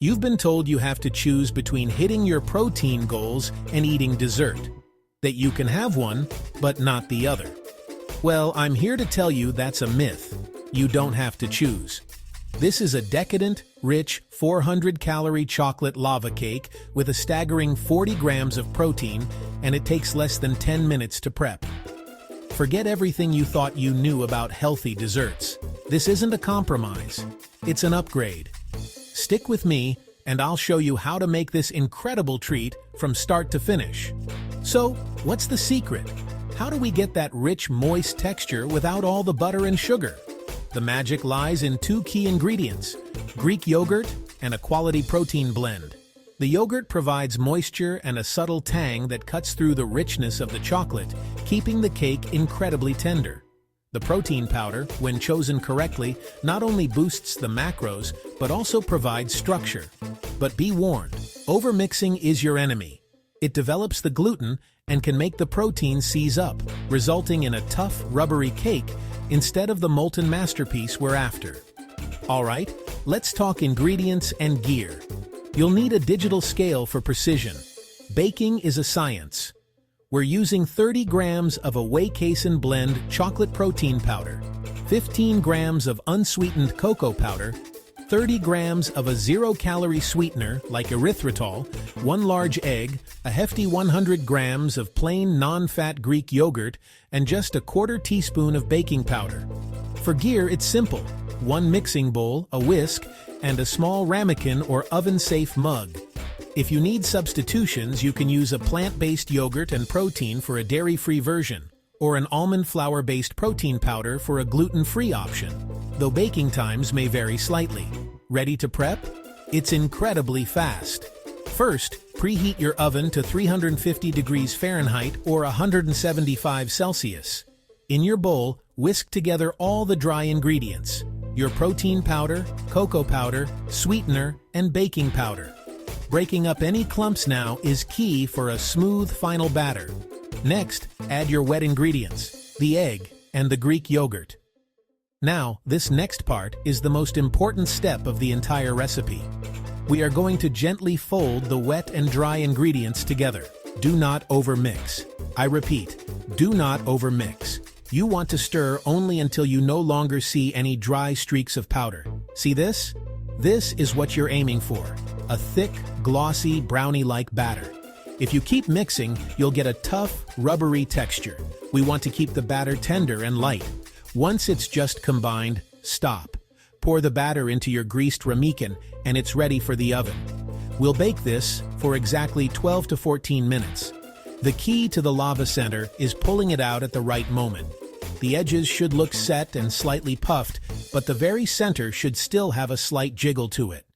You've been told you have to choose between hitting your protein goals and eating dessert. That you can have one, but not the other. Well, I'm here to tell you that's a myth. You don't have to choose. This is a decadent, rich, 400-calorie chocolate lava cake with a staggering 40 grams of protein, and it takes less than 10 minutes to prep. Forget everything you thought you knew about healthy desserts. This isn't a compromise. It's an upgrade. Stick with me, and I'll show you how to make this incredible treat from start to finish. So, what's the secret? How do we get that rich, moist texture without all the butter and sugar? The magic lies in two key ingredients: Greek yogurt and a quality protein blend. The yogurt provides moisture and a subtle tang that cuts through the richness of the chocolate, keeping the cake incredibly tender. The protein powder, when chosen correctly, not only boosts the macros, but also provides structure. But be warned, overmixing is your enemy. It develops the gluten and can make the protein seize up, resulting in a tough, rubbery cake instead of the molten masterpiece we're after. Alright, let's talk ingredients and gear. You'll need a digital scale for precision. Baking is a science. We're using 30 grams of a Whey Casein blend chocolate protein powder, 15 grams of unsweetened cocoa powder, 30 grams of a zero-calorie sweetener like erythritol, 1 large egg, a hefty 100 grams of plain non-fat Greek yogurt, and just a quarter teaspoon of baking powder. For gear, it's simple: 1 mixing bowl, a whisk, and a small ramekin or oven-safe mug. If you need substitutions, you can use a plant-based yogurt and protein for a dairy-free version, or an almond flour-based protein powder for a gluten-free option, though baking times may vary slightly. Ready to prep? It's incredibly fast. First, preheat your oven to 350 degrees Fahrenheit or 175 Celsius. In your bowl, whisk together all the dry ingredients: your protein powder, cocoa powder, sweetener, and baking powder. Breaking up any clumps now is key for a smooth final batter. Next, add your wet ingredients, the egg, and the Greek yogurt. Now, this next part is the most important step of the entire recipe. We are going to gently fold the wet and dry ingredients together. Do not overmix. I repeat, do not overmix. You want to stir only until you no longer see any dry streaks of powder. See this? This is what you're aiming for: a thick, glossy, brownie-like batter. If you keep mixing, you'll get a tough, rubbery texture. We want to keep the batter tender and light. Once it's just combined, stop. Pour the batter into your greased ramekin, and it's ready for the oven. We'll bake this for exactly 12 to 14 minutes. The key to the lava center is pulling it out at the right moment. The edges should look set and slightly puffed, but the very center should still have a slight jiggle to it.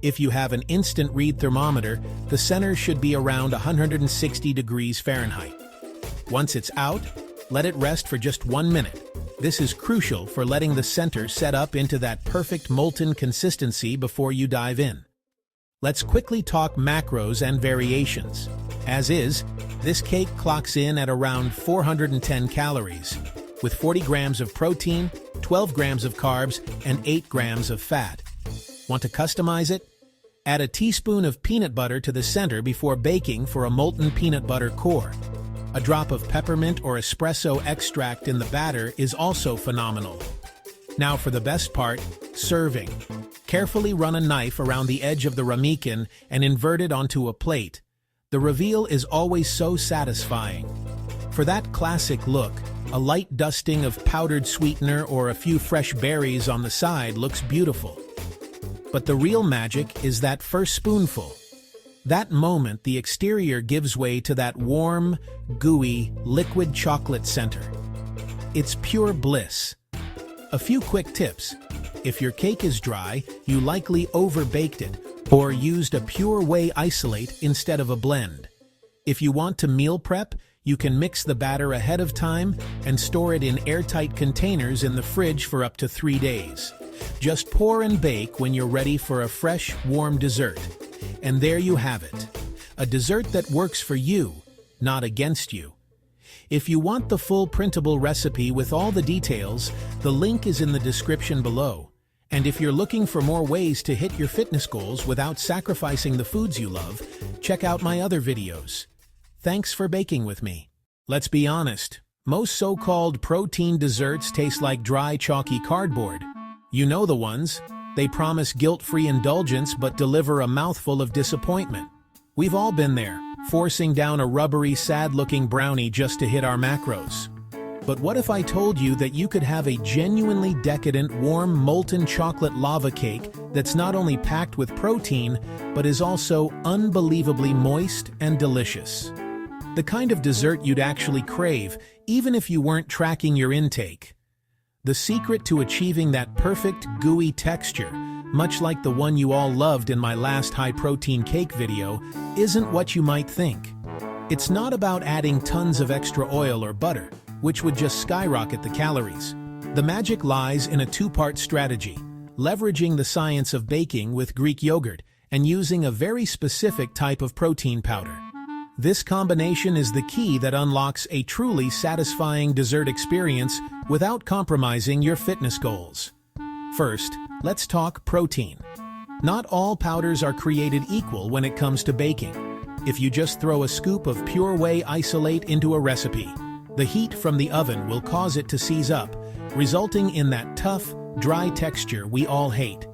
If you have an instant read thermometer, the center should be around 160 degrees Fahrenheit. Once it's out, let it rest for just 1 minute. This is crucial for letting the center set up into that perfect molten consistency before you dive in. Let's quickly talk macros and variations. As is, this cake clocks in at around 410 calories, with 40 grams of protein, 12 grams of carbs, and 8 grams of fat. Want to customize it? Add a teaspoon of peanut butter to the center before baking for a molten peanut butter core. A drop of peppermint or espresso extract in the batter is also phenomenal. Now for the best part, serving. Carefully run a knife around the edge of the ramekin and invert it onto a plate. The reveal is always so satisfying. For that classic look, a light dusting of powdered sweetener or a few fresh berries on the side looks beautiful. But the real magic is that first spoonful. That moment, the exterior gives way to that warm, gooey, liquid chocolate center. It's pure bliss. A few quick tips. If your cake is dry, you likely overbaked it or used a pure whey isolate instead of a blend. If you want to meal prep, you can mix the batter ahead of time and store it in airtight containers in the fridge for up to 3 days. Just pour and bake when you're ready for a fresh, warm dessert. And there you have it. A dessert that works for you, not against you. If you want the full printable recipe with all the details, the link is in the description below. And if you're looking for more ways to hit your fitness goals without sacrificing the foods you love, check out my other videos. Thanks for baking with me. Let's be honest, most so-called protein desserts taste like dry, chalky cardboard. You know the ones. They promise guilt-free indulgence but deliver a mouthful of disappointment. We've all been there, forcing down a rubbery, sad-looking brownie just to hit our macros. But what if I told you that you could have a genuinely decadent, warm, molten chocolate lava cake that's not only packed with protein, but is also unbelievably moist and delicious? The kind of dessert you'd actually crave, even if you weren't tracking your intake. The secret to achieving that perfect, gooey texture, much like the one you all loved in my last high-protein cake video, isn't what you might think. It's not about adding tons of extra oil or butter, which would just skyrocket the calories. The magic lies in a two-part strategy, leveraging the science of baking with Greek yogurt and using a very specific type of protein powder. This combination is the key that unlocks a truly satisfying dessert experience without compromising your fitness goals. First, let's talk protein. Not all powders are created equal when it comes to baking. If you just throw a scoop of pure whey isolate into a recipe, the heat from the oven will cause it to seize up, resulting in that tough, dry texture we all hate.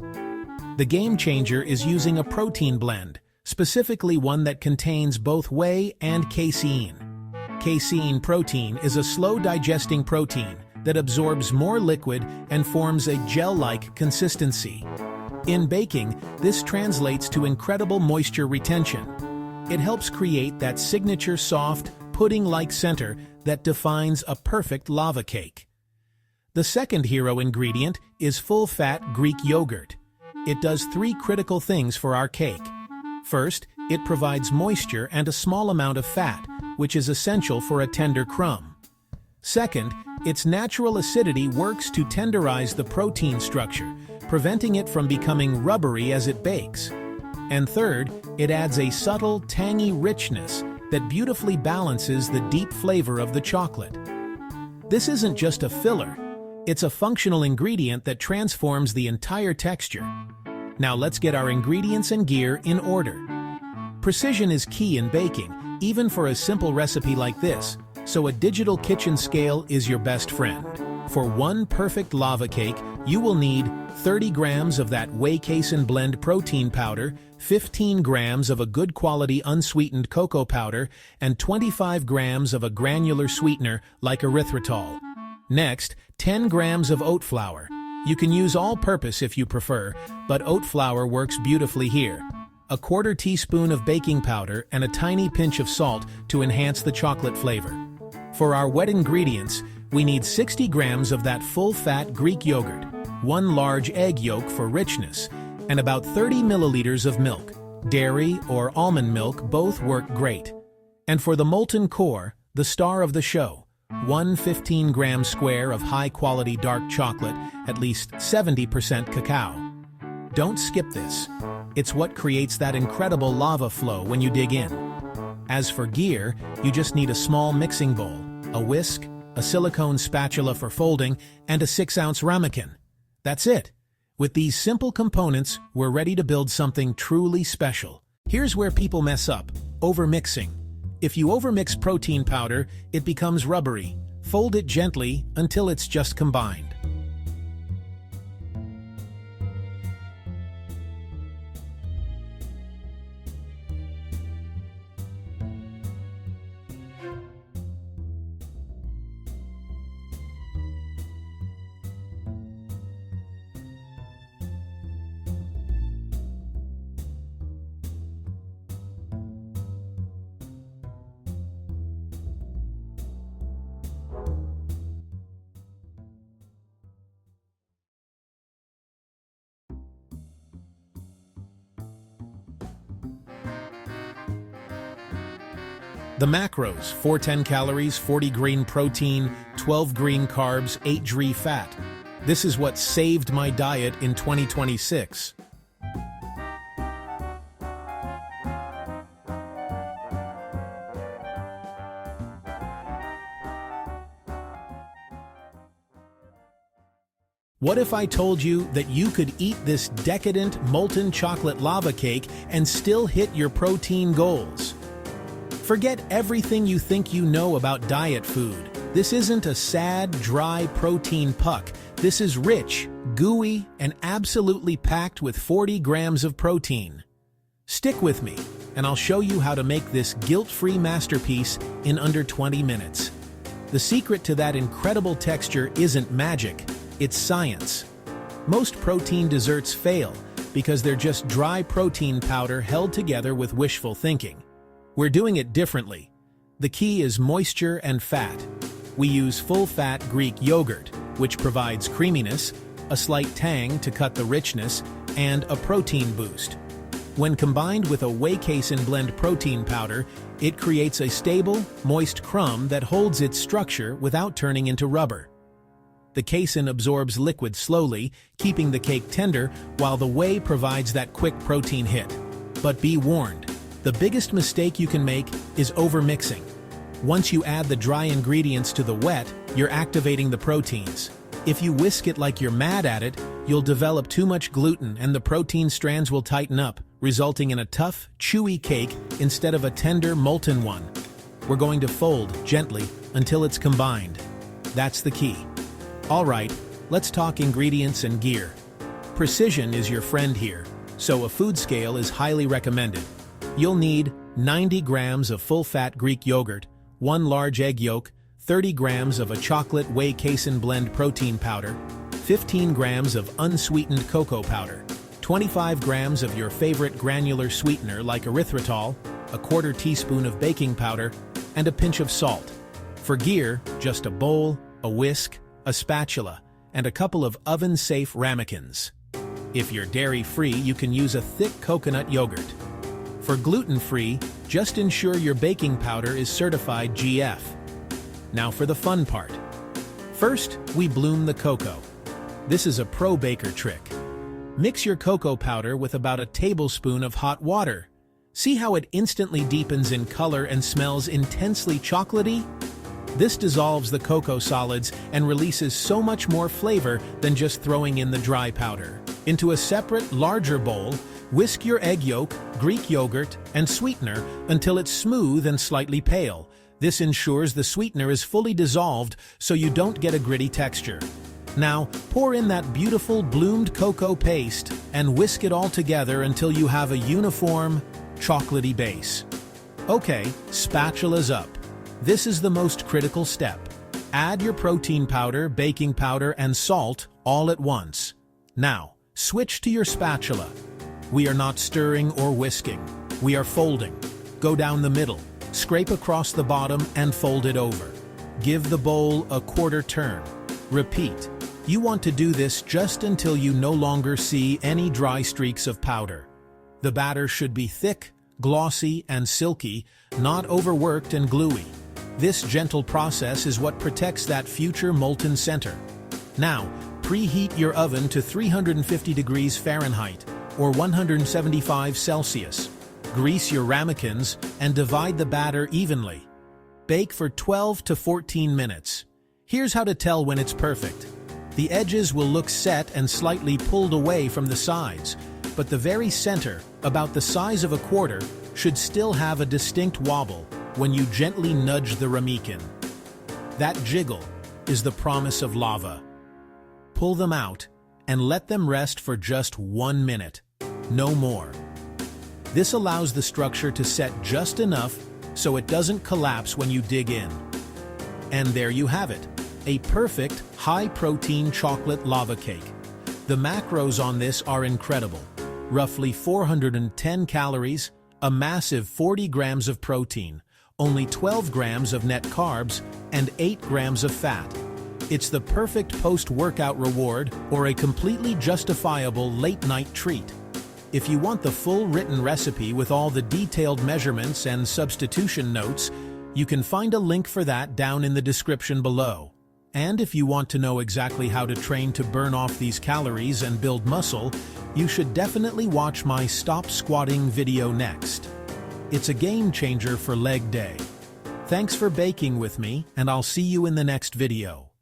The game changer is using a protein blend, specifically one that contains both whey and casein. Casein protein is a slow-digesting protein that absorbs more liquid and forms a gel-like consistency. In baking, this translates to incredible moisture retention. It helps create that signature soft, pudding-like center that defines a perfect lava cake. The second hero ingredient is full-fat Greek yogurt. It does three critical things for our cake. First, it provides moisture and a small amount of fat, which is essential for a tender crumb. Second, its natural acidity works to tenderize the protein structure, preventing it from becoming rubbery as it bakes. And third, it adds a subtle, tangy richness that beautifully balances the deep flavor of the chocolate. This isn't just a filler, it's a functional ingredient that transforms the entire texture. Now let's get our ingredients and gear in order. Precision is key in baking, even for a simple recipe like this, so a digital kitchen scale is your best friend. For one perfect lava cake, you will need 30 grams of that Whey Casein blend protein powder, 15 grams of a good quality unsweetened cocoa powder, and 25 grams of a granular sweetener like erythritol. Next, 10 grams of oat flour. You can use all-purpose if you prefer, but oat flour works beautifully here. A quarter teaspoon of baking powder and a tiny pinch of salt to enhance the chocolate flavor. For our wet ingredients, we need 60 grams of that full-fat Greek yogurt, 1 large egg yolk for richness, and about 30 milliliters of milk. Dairy or almond milk both work great. And for the molten core, the star of the show, 1 15-gram square of high-quality dark chocolate, at least 70% cacao. Don't skip this. It's what creates that incredible lava flow when you dig in. As for gear, you just need a small mixing bowl, a whisk, a silicone spatula for folding, and a 6-ounce ramekin. That's it. With these simple components, we're ready to build something truly special. Here's where people mess up: overmixing. If you overmix protein powder, it becomes rubbery. Fold it gently until it's just combined. The macros: 410 calories, 40 green protein, 12 green carbs, 8 GRI fat. This is what saved my diet in 2026. What if I told you that you could eat this decadent molten chocolate lava cake and still hit your protein goals? Forget everything you think you know about diet food. This isn't a sad, dry protein puck. This is rich, gooey, and absolutely packed with 40 grams of protein. Stick with me, and I'll show you how to make this guilt-free masterpiece in under 20 minutes. The secret to that incredible texture isn't magic, it's science. Most protein desserts fail because they're just dry protein powder held together with wishful thinking. We're doing it differently. The key is moisture and fat. We use full-fat Greek yogurt, which provides creaminess, a slight tang to cut the richness, and a protein boost. When combined with a Whey Casein blend protein powder, it creates a stable, moist crumb that holds its structure without turning into rubber. The casein absorbs liquid slowly, keeping the cake tender, while the whey provides that quick protein hit. But be warned, the biggest mistake you can make is overmixing. Once you add the dry ingredients to the wet, you're activating the proteins. If you whisk it like you're mad at it, you'll develop too much gluten and the protein strands will tighten up, resulting in a tough, chewy cake instead of a tender, molten one. We're going to fold gently until it's combined. That's the key. All right, let's talk ingredients and gear. Precision is your friend here, so a food scale is highly recommended. You'll need 90 grams of full-fat Greek yogurt, 1 large egg yolk, 30 grams of a chocolate Whey Casein blend protein powder, 15 grams of unsweetened cocoa powder, 25 grams of your favorite granular sweetener like erythritol, a quarter teaspoon of baking powder, and a pinch of salt. For gear, just a bowl, a whisk, a spatula, and a couple of oven-safe ramekins. If you're dairy-free, you can use a thick coconut yogurt. For gluten-free, just ensure your baking powder is certified GF. Now for the fun part. First, we bloom the cocoa. This is a pro-baker trick. Mix your cocoa powder with about a tablespoon of hot water. See how it instantly deepens in color and smells intensely chocolatey? This dissolves the cocoa solids and releases so much more flavor than just throwing in the dry powder. Into a separate, larger bowl, whisk your egg yolk, Greek yogurt, and sweetener until it's smooth and slightly pale. This ensures the sweetener is fully dissolved so you don't get a gritty texture. Now, pour in that beautiful bloomed cocoa paste and whisk it all together until you have a uniform, chocolatey base. Okay, spatula's up. This is the most critical step. Add your protein powder, baking powder, and salt all at once. Now, switch to your spatula. We are not stirring or whisking. We are folding. Go down the middle, scrape across the bottom, and fold it over. Give the bowl a quarter turn. Repeat. You want to do this just until you no longer see any dry streaks of powder. The batter should be thick, glossy, and silky, not overworked and gluey. This gentle process is what protects that future molten center. Now, preheat your oven to 350 degrees Fahrenheit or 175 Celsius. Grease your ramekins and divide the batter evenly. Bake for 12 to 14 minutes. Here's how to tell when it's perfect. The edges will look set and slightly pulled away from the sides, but the very center, about the size of a quarter, should still have a distinct wobble when you gently nudge the ramekin. That jiggle is the promise of lava. Pull them out and let them rest for just 1 minute, no more. This allows the structure to set just enough so it doesn't collapse when you dig in. And there you have it, a perfect high-protein chocolate lava cake. The macros on this are incredible. Roughly 410 calories, a massive 40 grams of protein, only 12 grams of net carbs, and 8 grams of fat. It's the perfect post-workout reward or a completely justifiable late-night treat. If you want the full written recipe with all the detailed measurements and substitution notes, you can find a link for that down in the description below. And if you want to know exactly how to train to burn off these calories and build muscle, you should definitely watch my Stop Squatting video next. It's a game changer for leg day. Thanks for baking with me, and I'll see you in the next video.